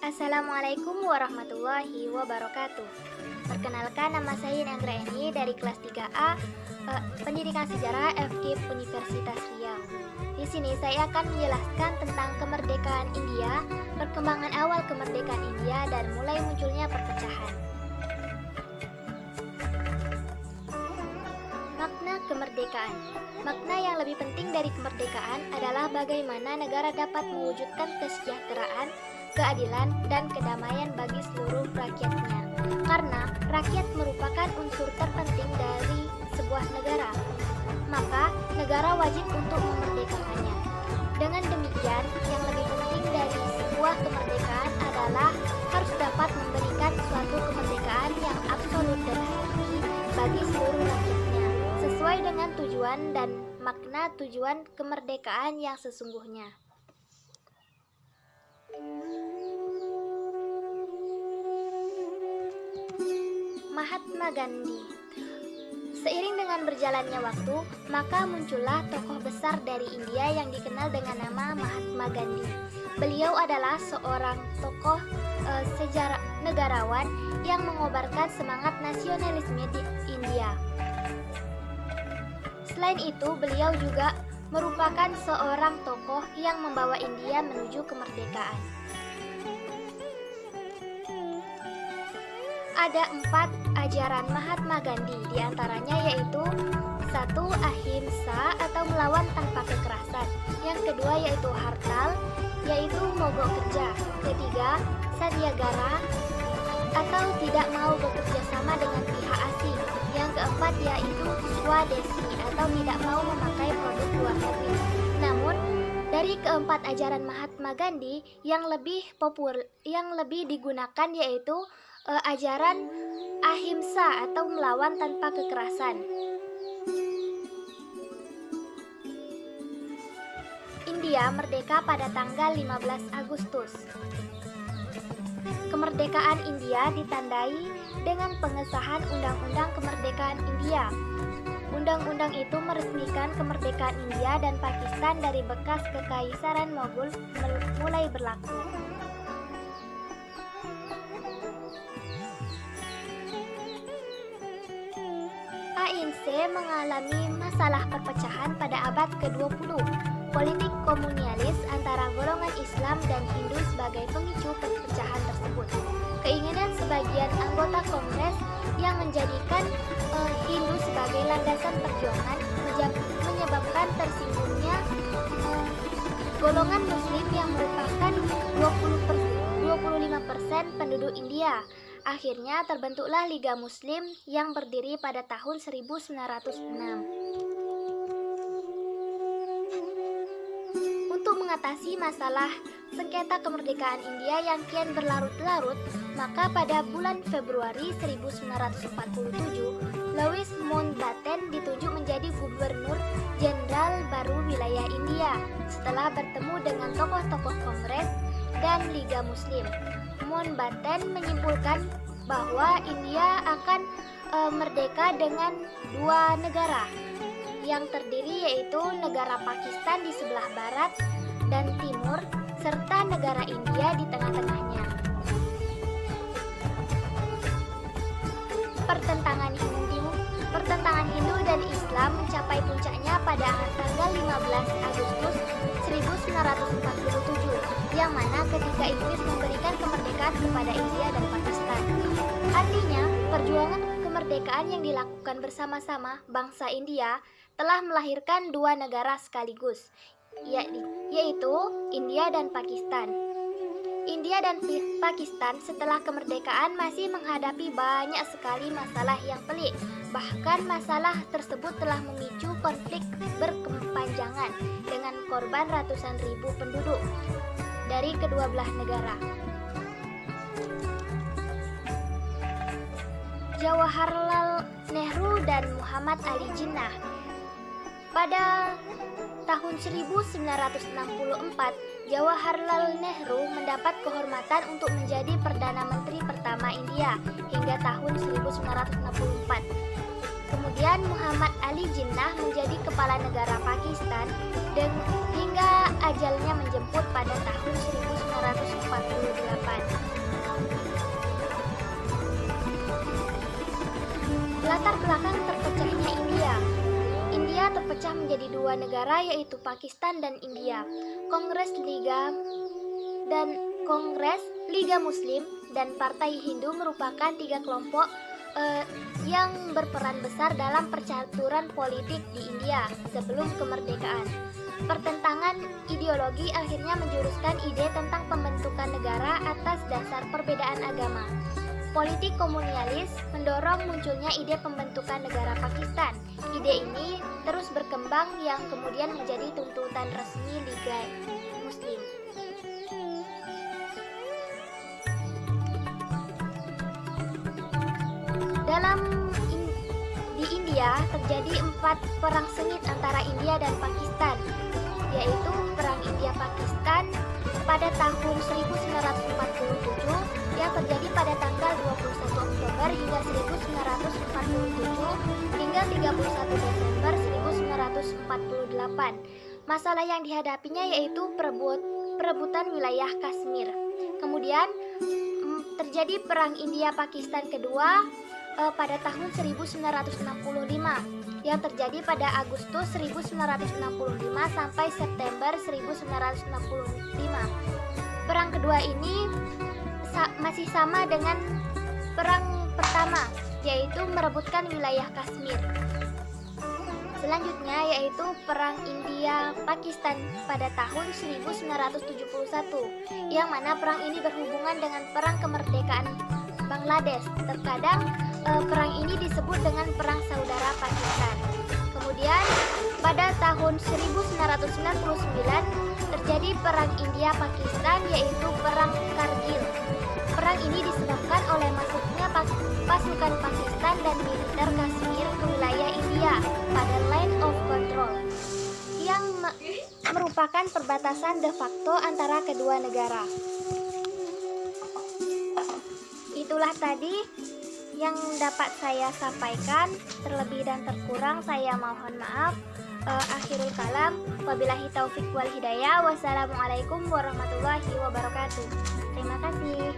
Assalamualaikum warahmatullahi wabarakatuh. Perkenalkan, nama saya Nanggra Eni dari kelas 3A Pendidikan Sejarah FKIP Universitas Riau. Di sini saya akan menjelaskan tentang kemerdekaan India, perkembangan awal kemerdekaan India dan mulai munculnya perpecahan. Makna kemerdekaan. Makna yang lebih penting dari kemerdekaan adalah bagaimana negara dapat mewujudkan kesejahteraan, keadilan, dan kedamaian bagi seluruh rakyatnya. Karena rakyat merupakan unsur terpenting dari sebuah negara, maka negara wajib untuk memerdekakannya. Dengan demikian, yang lebih penting dari sebuah kemerdekaan adalah harus dapat memberikan suatu kemerdekaan yang absolut dan hakiki bagi seluruh rakyatnya, sesuai dengan tujuan dan makna tujuan kemerdekaan yang sesungguhnya. Mahatma Gandhi. Seiring dengan berjalannya waktu, maka muncullah tokoh besar dari India yang dikenal dengan nama Mahatma Gandhi. Beliau adalah seorang tokoh sejarah negarawan yang mengobarkan semangat nasionalisme di India. Selain itu, beliau juga merupakan seorang tokoh yang membawa India menuju kemerdekaan. Ada 4 ajaran Mahatma Gandhi, diantaranya yaitu 1. Ahimsa atau melawan tanpa kekerasan. Yang kedua yaitu hartal, yaitu mogok kerja. Ketiga, Satyagara atau tidak mau bekerja sama dengan pihak asing. Yang keempat yaitu Swadesi atau tidak mau memakai produk luar negeri. Namun, dari keempat ajaran Mahatma Gandhi yang lebih digunakan yaitu ajaran ahimsa atau melawan tanpa kekerasan. India merdeka pada tanggal 15 Agustus. Kemerdekaan India ditandai dengan pengesahan Undang-Undang Kemerdekaan India. Undang-undang itu meresmikan kemerdekaan India dan Pakistan dari bekas Kekaisaran Mughal mulai berlaku. ANC mengalami masalah perpecahan pada abad ke-20. Politik komunialis antara golongan Islam dan Hindu sebagai pemicu perpecahan tersebut. Keinginan sebagian anggota Kongres yang menjadikan Hindu sebagai landasan perjuangan menyebabkan tersinggungnya golongan Muslim yang merupakan 25% penduduk India. Akhirnya terbentuklah Liga Muslim yang berdiri pada tahun 1906. Untuk mengatasi masalah sengketa kemerdekaan India yang kian berlarut-larut, maka pada bulan Februari 1947, Louis Mountbatten ditunjuk menjadi Gubernur Jenderal baru wilayah India setelah bertemu dengan tokoh-tokoh Kongres dan Liga Muslim. Mountbatten menyimpulkan bahwa India akan merdeka dengan 2 negara yang terdiri yaitu negara Pakistan di sebelah barat dan timur serta negara India di tengah-tengahnya. Pertentangan Hindu dan Islam mencapai puncaknya pada tanggal 15 Agustus 1947, yang mana ketika Inggris memberikan kemerdekaan kepada India dan Pakistan. Artinya, perjuangan kemerdekaan yang dilakukan bersama-sama bangsa India telah melahirkan 2 negara sekaligus, yaitu India dan Pakistan. India dan Pakistan setelah kemerdekaan masih menghadapi banyak sekali masalah yang pelik. Bahkan masalah tersebut telah memicu konflik berkepanjangan dengan korban ratusan ribu penduduk dari kedua belah negara. Jawaharlal Nehru dan Muhammad Ali Jinnah. Pada tahun 1964, Jawaharlal Nehru mendapat kehormatan untuk menjadi Perdana Menteri pertama India hingga tahun 1964. Kemudian Muhammad Ali Jinnah menjadi kepala negara Pakistan hingga ajalnya menjemput pada tahun 1948. terpecah menjadi dua negara, yaitu Pakistan dan India. Kongres Liga Muslim dan Partai Hindu merupakan tiga kelompok yang berperan besar dalam percaturan politik di India sebelum kemerdekaan. Pertentangan ideologi akhirnya menjuruskan ide tentang pembentukan negara atas dasar perbedaan agama. Politik komunialis mendorong munculnya ide pembentukan negara Pakistan. Ide ini terus berkembang yang kemudian menjadi tuntutan resmi Liga Muslim. Di India terjadi 4 perang sengit antara India dan Pakistan, yaitu Perang India-Pakistan pada tahun 1947 yang terjadi pada tanggal 21 Oktober hingga 1947 hingga 31 Desember 1948. Masalah yang dihadapinya yaitu perebutan wilayah Kashmir. Kemudian terjadi Perang India-Pakistan kedua pada tahun 1965 yang terjadi pada Agustus 1965 sampai September 1965. Perang kedua ini masih sama dengan perang pertama, yaitu merebutkan wilayah Kashmir. Selanjutnya yaitu Perang India-Pakistan pada tahun 1971, yang mana perang ini berhubungan dengan perang kemerdekaan Bangladesh. Terkadang perang ini disebut dengan Perang Saudara Pakistan. Kemudian pada tahun 1999 terjadi Perang India-Pakistan, yaitu Perang Kargil. Perang ini disebabkan oleh masuknya pasukan Pakistan dan militer Kashmir ke wilayah India pada Line of Control, yang merupakan perbatasan de facto antara kedua negara. Itulah tadi yang dapat saya sampaikan. Terlebih dan terkurang saya mohon maaf. Akhirul kalam, wabillahi taufik wal hidayah. Wassalamualaikum warahmatullahi wabarakatuh. Terima kasih.